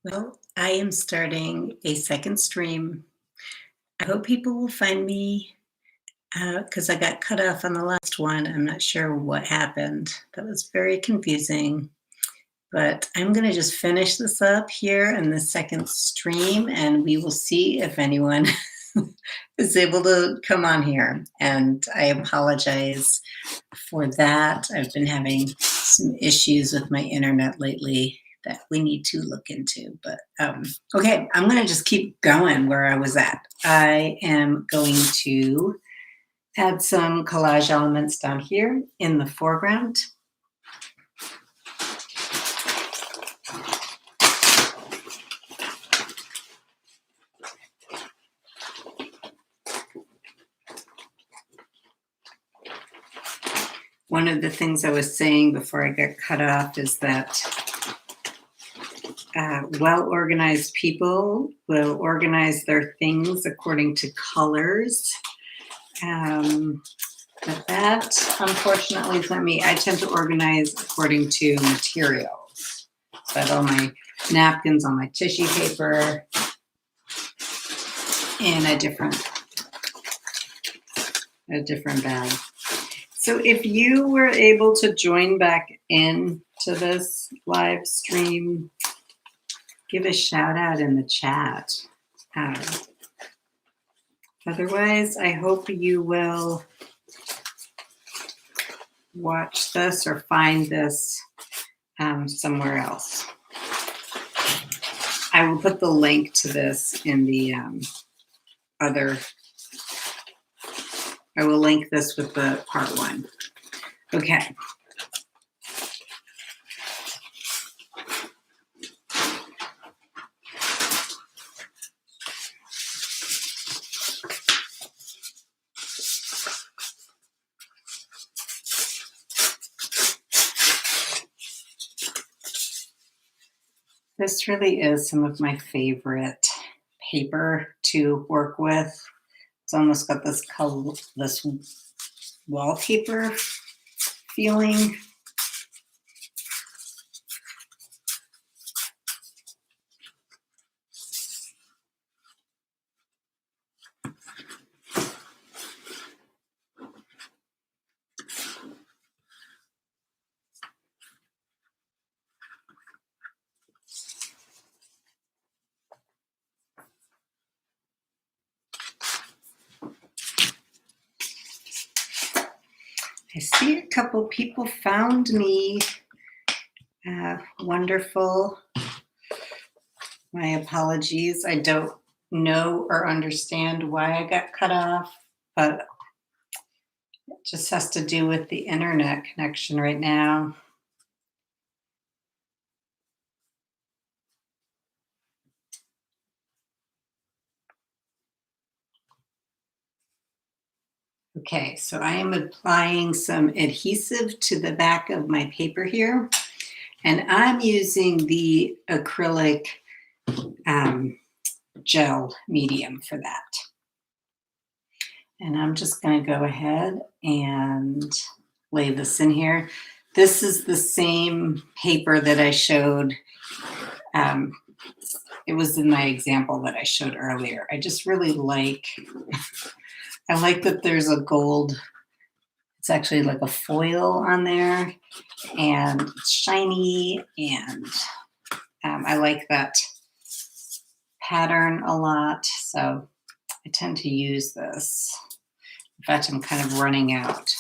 Well, I am starting a second stream. I hope people will find me because I got cut off on the last one. I'm not sure what happened. That was very confusing. But I'm going to just finish this up here in the second stream, and we will see if anyone is able to come on here. And I apologize for that. I've been having some issues with my internet lately that we need to look into. But okay, I'm going to just keep going where I was at. I am going to add some collage elements down here in the foreground. One of the things I was saying before I got cut off is that well-organized people will organize their things according to colors. But that, unfortunately, is not me. I tend to organize according to materials. So I have all my napkins, all my tissue paper in a different bag. So if you were able to join back in to this live stream, give a shout out in the chat. Otherwise, I hope you will watch this or find this somewhere else. I will put the link to this in the I will link this with the part one. Okay. This really is some of my favorite paper to work with. It's almost got this color, this wallpaper feeling. I see a couple people found me. Wonderful. My apologies. I don't know or understand why I got cut off, but it just has to do with the internet connection right now. Okay, so I am applying some adhesive to the back of my paper here, and I'm using the acrylic gel medium for that. And I'm just going to go ahead and lay this in here. This is the same paper that I showed. It was in my example that I showed earlier. I just really like, I like that there's a gold, it's actually like a foil on there, and it's shiny, and I like that pattern a lot, so I tend to use this. In fact, I'm kind of running out,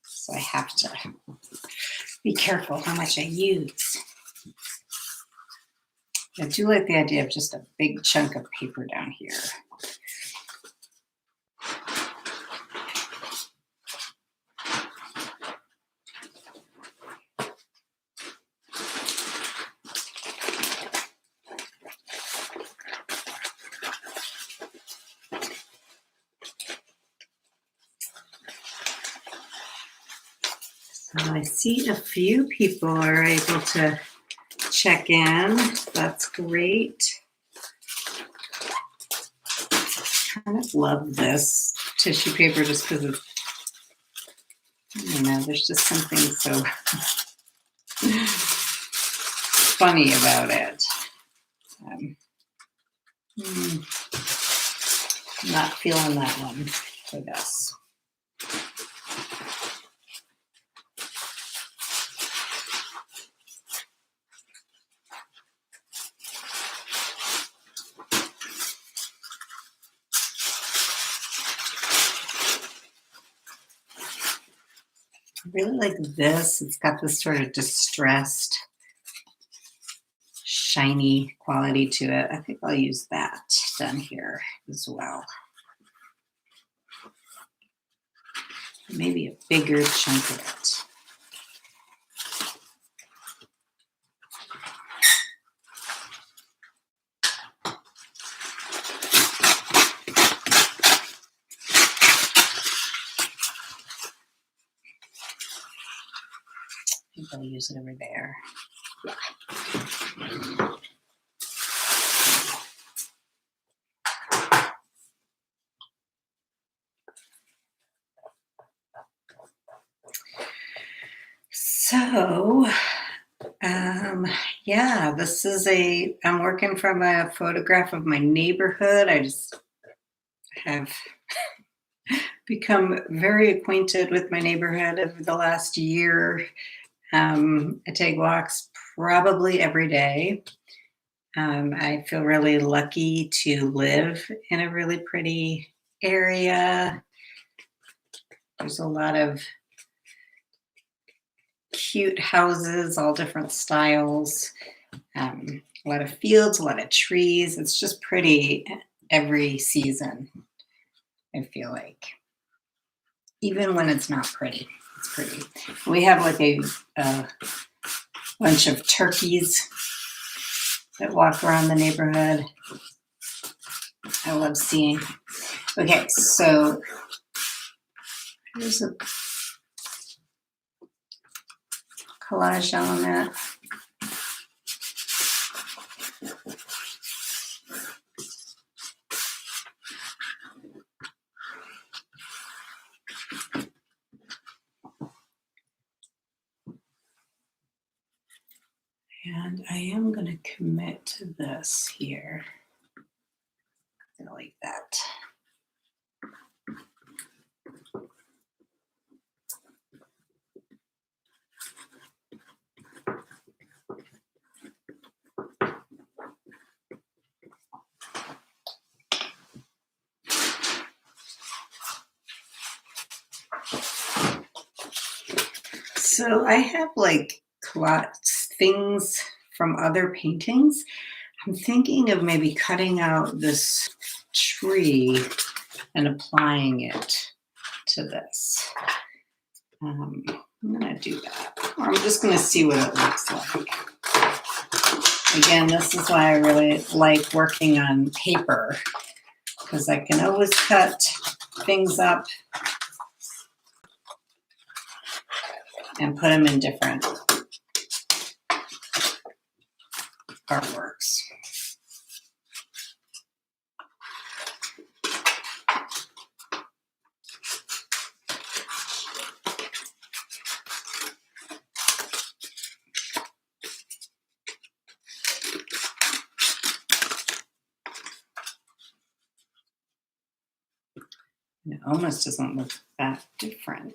so I have to be careful how much I use. I do like the idea of just a big chunk of paper down here. So I see a few people are able to check in. That's great. I kind of love this tissue paper just because of, I don't know, there's just something so funny about it. Not feeling that one for this. I really like this. It's got this sort of distressed, shiny quality to it. I think I'll use that down here as well. Maybe a bigger chunk of it. I think I'll use it over there. So, yeah, this is I'm working from a photograph of my neighborhood. I just have become very acquainted with my neighborhood over the last year. I take walks probably every day. I feel really lucky to live in a really pretty area. There's a lot of cute houses, all different styles, a lot of fields, a lot of trees. It's just pretty every season, I feel like. Even when it's not pretty, it's pretty. We have like a bunch of turkeys that walk around the neighborhood. I love seeing. Okay, so here's a collage element. And I am going to commit to this here. I like that. So I have like things from other paintings. I'm thinking of maybe cutting out this tree and applying it to this. I'm going to do that. Or I'm just going to see what it looks like. Again, this is why I really like working on paper, because I can always cut things up and put them in different artworks. It almost doesn't look that different.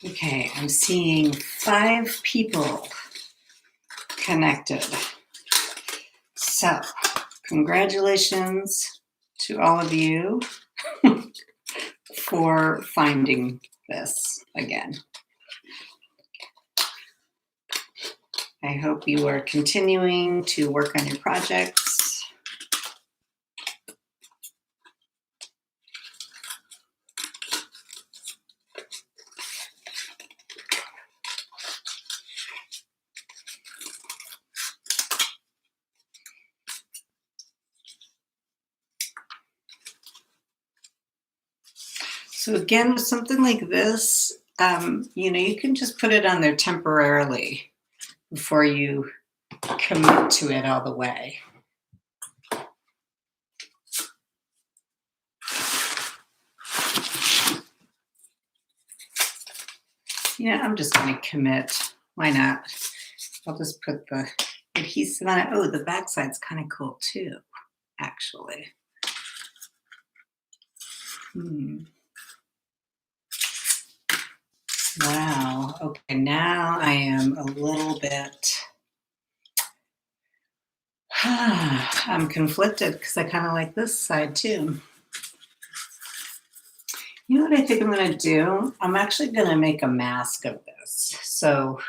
Okay, I'm seeing 5 people connected. So, congratulations to all of you for finding this again. I hope you are continuing to work on your projects. So again, with something like this, you can just put it on there temporarily before you commit to it all the way. Yeah, I'm just going to commit. Why not? I'll just put the adhesive on it. Oh, the backside's kind of cool too, actually. Wow. Okay, now I am a little bit, I'm conflicted because I kind of like this side too. You know what I think I'm going to do? I'm actually going to make a mask of this. So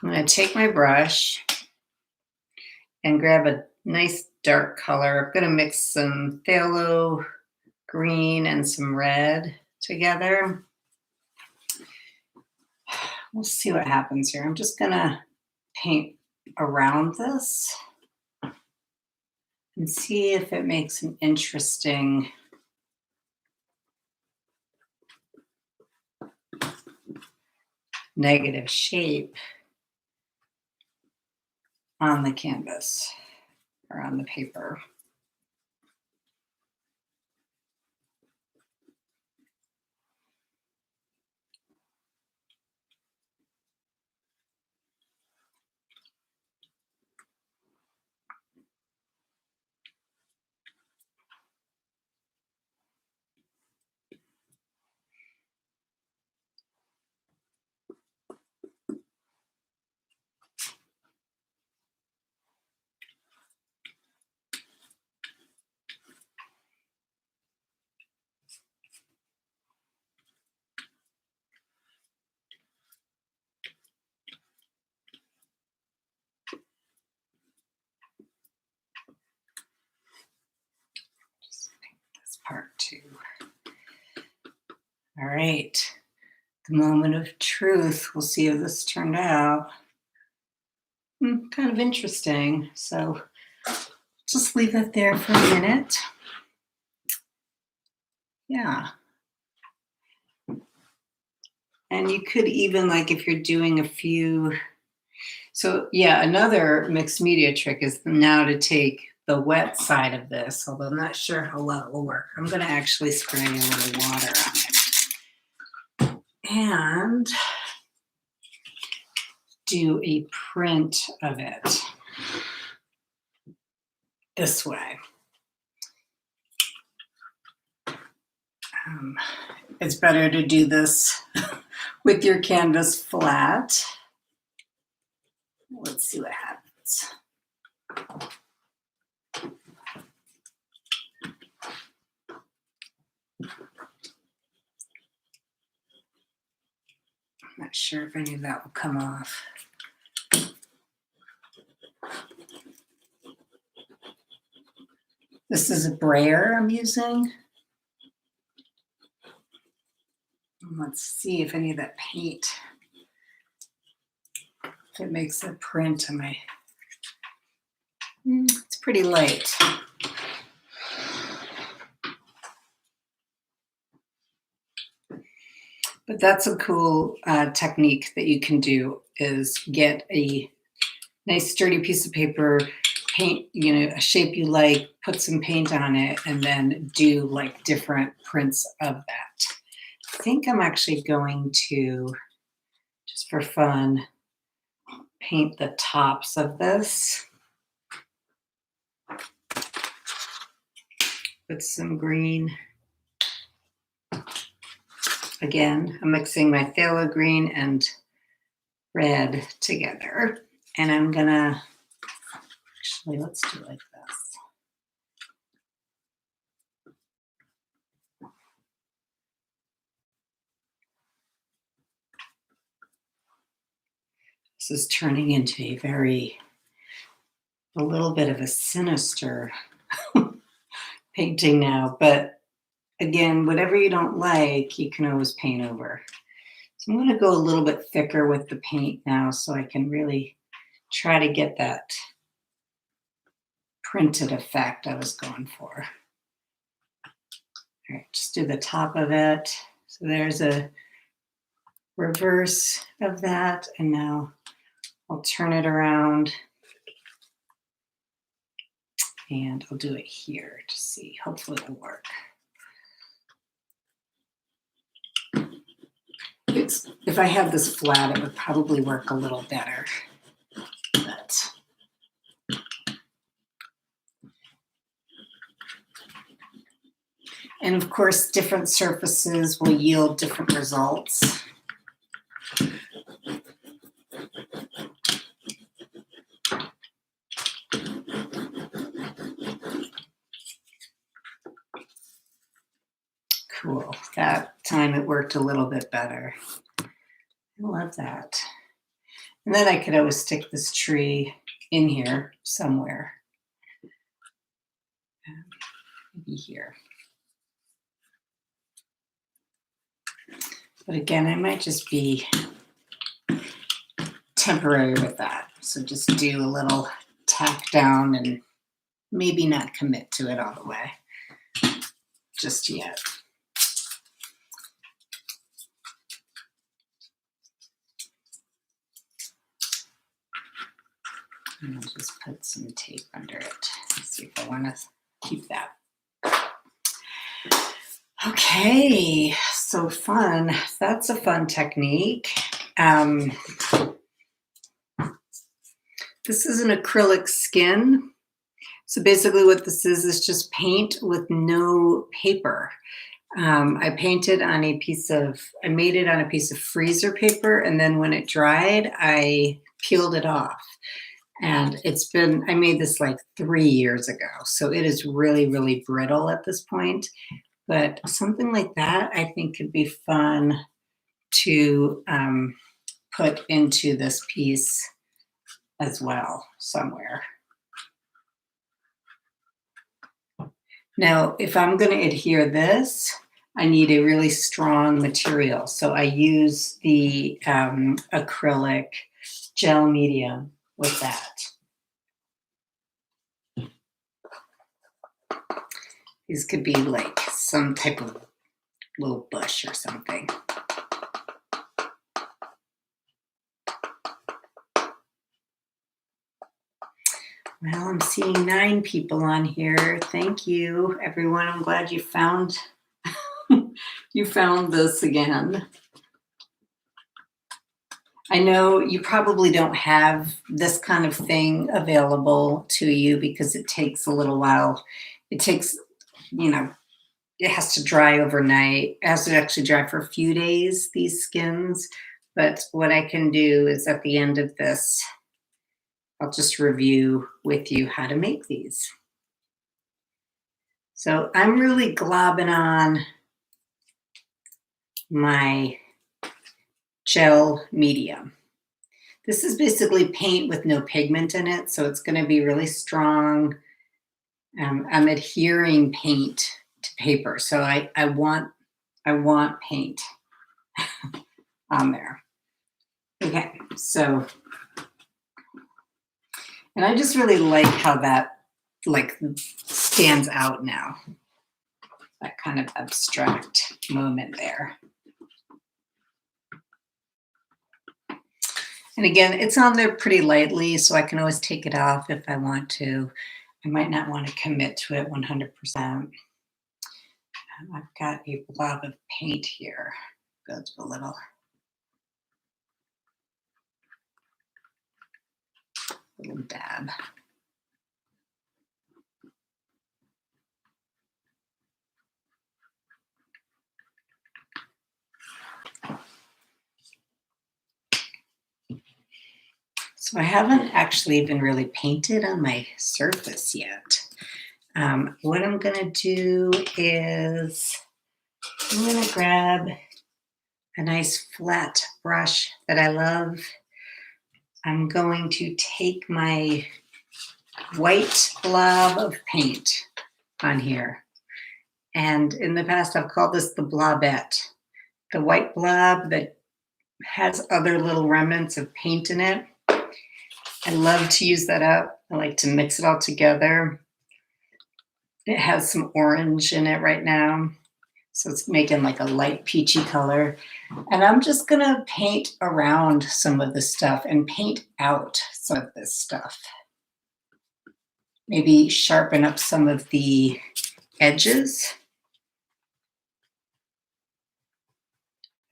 I'm going to take my brush and grab a nice dark color. I'm going to mix some phthalo green and some red together. We'll see what happens here. I'm just going to paint around this and see if it makes an interesting negative shape on the canvas or on the paper. Part two. All right, the moment of truth. We'll see how this turned out. Kind of interesting. So just leave it there for a minute. Yeah. And you could even, like, if you're doing a few. So yeah, another mixed media trick is now to take the wet side of this, although I'm not sure how well it will work. I'm going to actually spray a little water on it and do a print of it this way. It's better to do this with your canvas flat. Let's see what happens. I'm not sure if any of that will come off. This is a brayer I'm using. Let's see if any of that paint, if it makes a print on my, it's pretty light. But that's a cool technique that you can do, is get a nice sturdy piece of paper, paint, a shape you like, put some paint on it, and then do like different prints of that. I think I'm actually going to, just for fun, paint the tops of this with some green. Again, I'm mixing my phthalo green and red together. And I'm gonna, actually, let's do it like this. This is turning into a little bit of a sinister painting now, but again, whatever you don't like, you can always paint over. So I'm going to go a little bit thicker with the paint now so I can really try to get that printed effect I was going for. All right, just do the top of it. So there's a reverse of that, and now I'll turn it around and I'll do it here to see. Hopefully it'll work. If I had this flat, it would probably work a little better. But and of course, different surfaces will yield different results. Cool. That time it worked a little bit better. I love that. And then I could always stick this tree in here somewhere. Maybe here. But again, I might just be temporary with that. So just do a little tack down and maybe not commit to it all the way just yet. And I'll just put some tape under it. See if I want to keep that. Okay, so fun. That's a fun technique. This is an acrylic skin. So basically what this is just paint with no paper. I painted on a piece of, I made it on a piece of freezer paper, and then when it dried, I peeled it off. And it's been, I made this like 3 years ago. So it is really, really brittle at this point. But something like that, I think could be fun to put into this piece as well somewhere. Now, if I'm going to adhere this, I need a really strong material. So I use the acrylic gel medium with that. These could be like some type of little bush or something. Well, I'm seeing 9 people on here. Thank you, everyone. I'm glad you found you found this again. I know you probably don't have this kind of thing available to you because it takes a little while. It takes, you know, it has to dry overnight. It has to actually dry for a few days, these skins. But what I can do is at the end of this, I'll just review with you how to make these. So I'm really globbing on my gel medium. This is basically paint with no pigment in it, so it's going to be really strong. I'm adhering paint to paper, so I want paint on there. Okay, so, and I just really like how that like stands out now. That kind of abstract moment there. And again, it's on there pretty lightly, so I can always take it off if I want to. I might not want to commit to it 100%. I've got a blob of paint here. Go to a little dab. So I haven't actually even really painted on my surface yet. What I'm gonna do is I'm gonna grab a nice flat brush that I love. I'm going to take my white blob of paint on here. And in the past, I've called this the blobette. The white blob that has other little remnants of paint in it. I love to use that up. I like to mix it all together. It has some orange in it right now. So it's making like a light peachy color. And I'm just gonna paint around some of this stuff and paint out some of this stuff. Maybe sharpen up some of the edges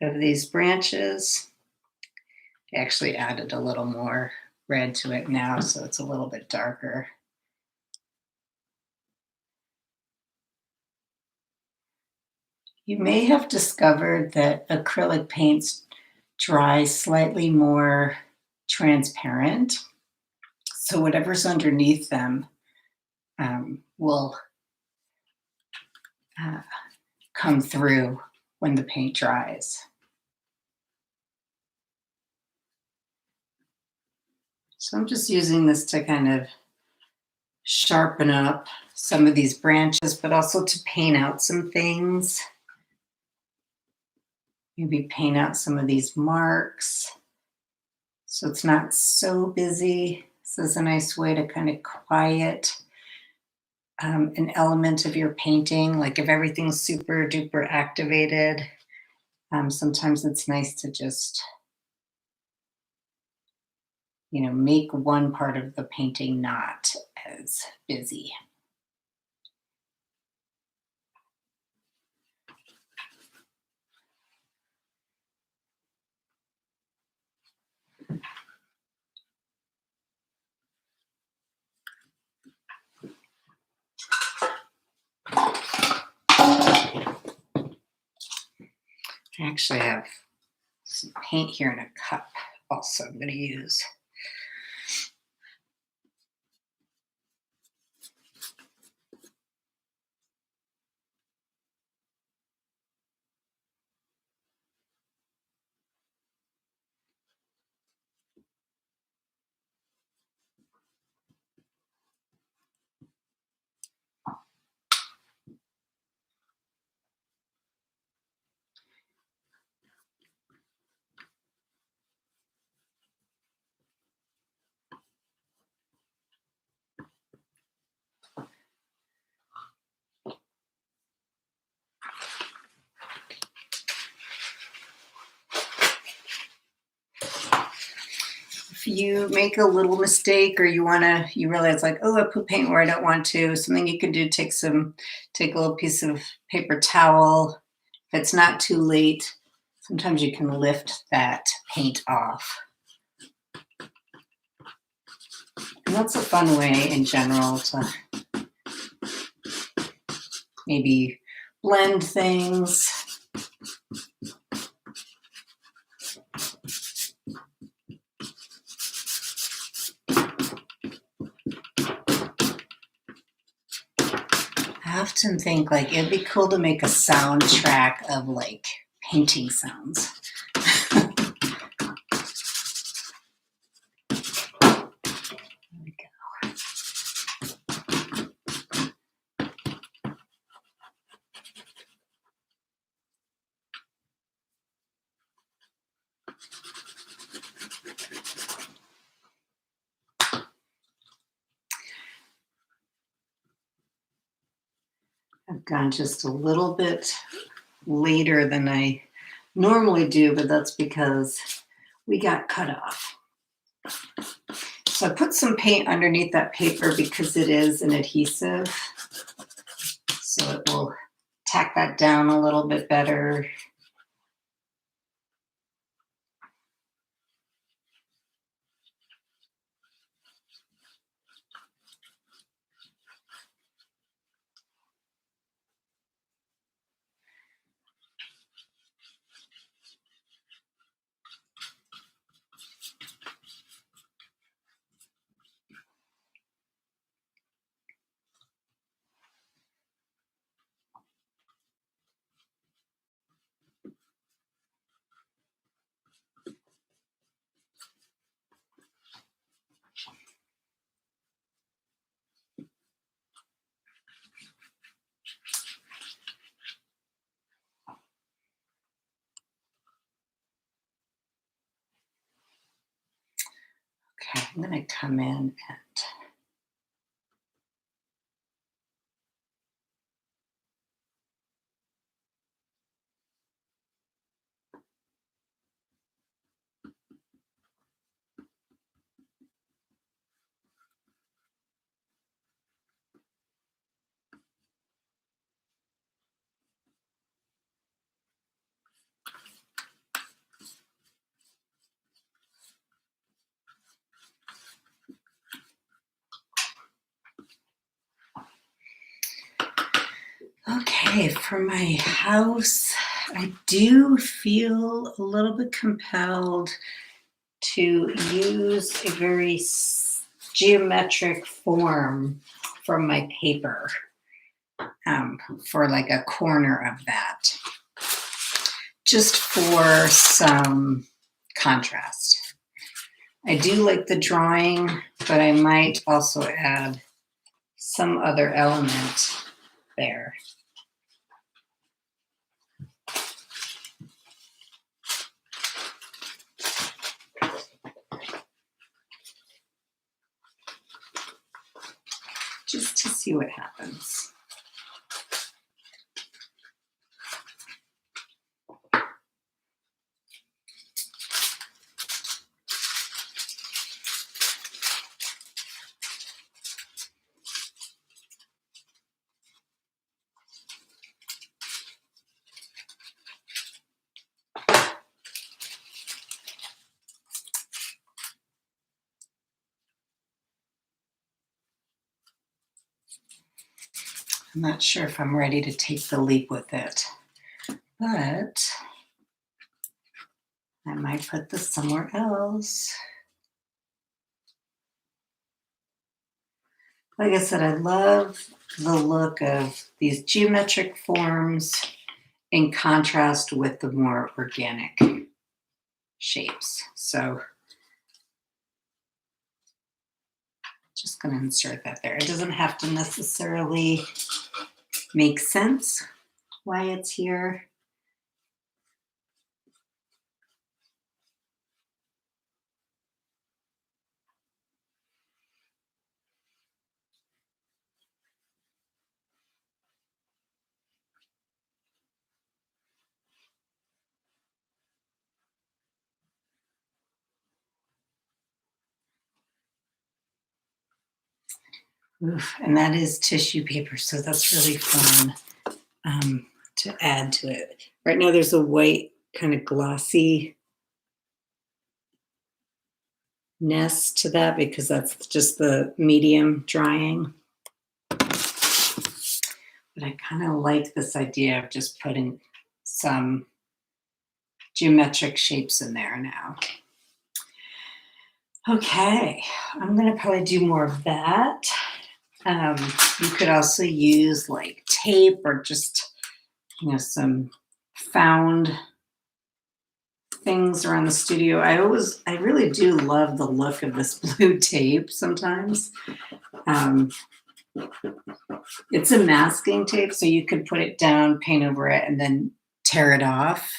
of these branches. I actually added a little more red to it now, so it's a little bit darker. You may have discovered that acrylic paints dry slightly more transparent. So whatever's underneath them will come through when the paint dries. So I'm just using this to kind of sharpen up some of these branches, but also to paint out some things. Maybe paint out some of these marks so it's not so busy. This is a nice way to kind of quiet an element of your painting. Like if everything's super duper activated, sometimes it's nice to just, make one part of the painting not as busy. I actually have some paint here in a cup also I'm going to use. If you make a little mistake or you realize like, oh, I put paint where I don't want to, something you can do, take a little piece of paper towel. If it's not too late, sometimes you can lift that paint off. And that's a fun way in general to maybe blend things. I often think like it'd be cool to make a soundtrack of like painting sounds. There we go. I've gone just a little bit later than I normally do, but that's because we got cut off. So I put some paint underneath that paper because it is an adhesive. So it will tack that down a little bit better. Okay, I'm going to come in and Okay, for my house, I do feel a little bit compelled to use a very geometric form from my paper for like a corner of that, just for some contrast. I do like the drawing, but I might also add some other element there. Just to see what happens. I'm not sure if I'm ready to take the leap with it, but I might put this somewhere else. Like I said, I love the look of these geometric forms in contrast with the more organic shapes. So just going to insert that there. It doesn't have to necessarily make sense why it's here. Oof, and that is tissue paper, so that's really fun to add to it. Right now there's a white kind of glossy ness to that because that's just the medium drying. But I kind of like this idea of just putting some geometric shapes in there now. Okay, I'm gonna probably do more of that. You could also use like tape or just, some found things around the studio. I really do love the look of this blue tape sometimes. It's a masking tape, so you could put it down, paint over it, and then tear it off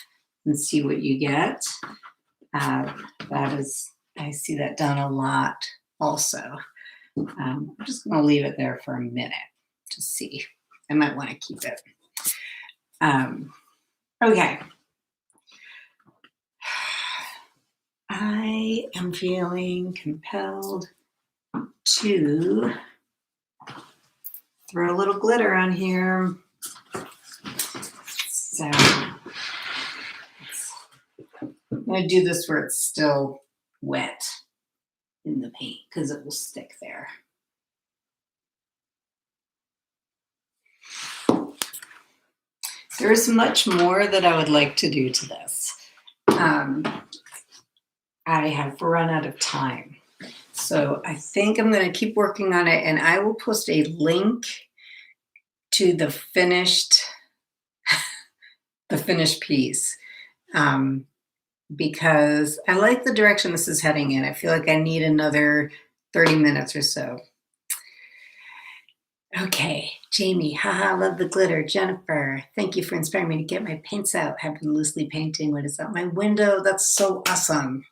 and see what you get. I see that done a lot also. I'm just going to leave it there for a minute to see. I might want to keep it. Okay. I am feeling compelled to throw a little glitter on here. So I'm going to do this where it's still wet in the paint because it will stick there. There is much more that I would like to do to this. I have run out of time. So I think I'm going to keep working on it, and I will post a link to the finished piece because I like the direction this is heading in. I feel like I need another 30 minutes or so. Okay, Jamie, haha, love the glitter. Jennifer, thank you for inspiring me to get my paints out. Have been loosely painting what is out my window. That's so awesome.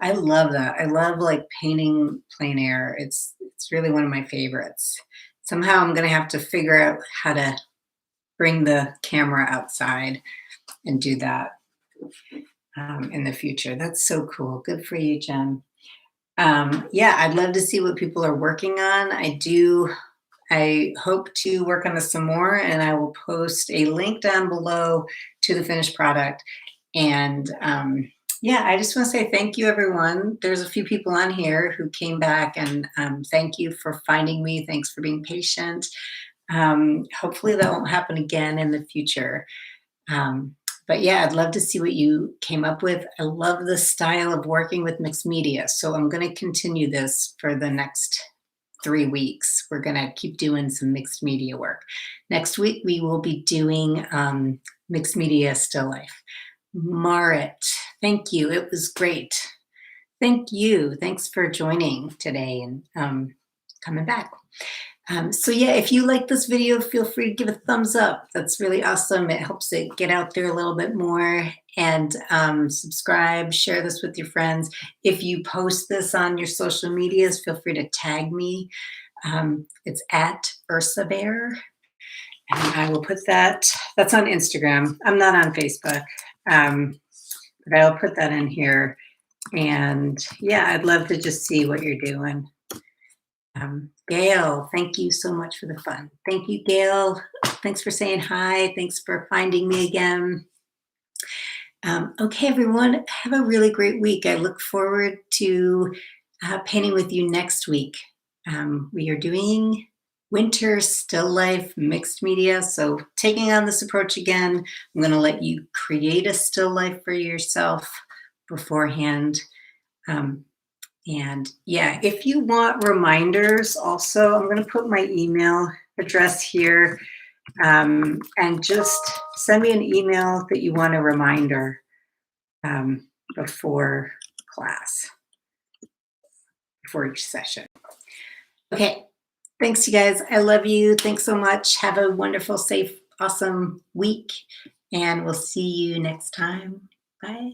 I love that. I love like painting plein air. It's really one of my favorites. Somehow I'm going to have to figure out how to bring the camera outside and do that in the future. That's so cool. Good for you, Jen. Yeah, I'd love to see what people are working on. I hope to work on this some more, and I will post a link down below to the finished product. And yeah, I just want to say thank you, everyone. There's a few people on here who came back, and thank you for finding me. Thanks for being patient. Hopefully that won't happen again in the future. But yeah, I'd love to see what you came up with. I love the style of working with mixed media. So I'm going to continue this for the next 3 weeks. We're going to keep doing some mixed media work. Next week, we will be doing mixed media still life. Marit, thank you. It was great. Thank you. Thanks for joining today and coming back. So yeah, if you like this video, feel free to give a thumbs up. That's really awesome. It helps it get out there a little bit more. And subscribe, share this with your friends. If you post this on your social medias, feel free to tag me. It's at Ursa Bear. And I will put that, that's on Instagram. I'm not on Facebook, but I'll put that in here. And yeah, I'd love to just see what you're doing. Gail, thank you so much for the fun. Thank you, Gail. Thanks for saying hi. Thanks for finding me again. Okay, everyone, have a really great week. I look forward to painting with you next week. We are doing winter still life mixed media. So taking on this approach again, I'm going to let you create a still life for yourself beforehand. And yeah, if you want reminders also, I'm going to put my email address here, and just send me an email that you want a reminder before class, before each session. Okay, thanks you guys. I love you. Thanks so much. Have a wonderful, safe, awesome week, and we'll see you next time. Bye.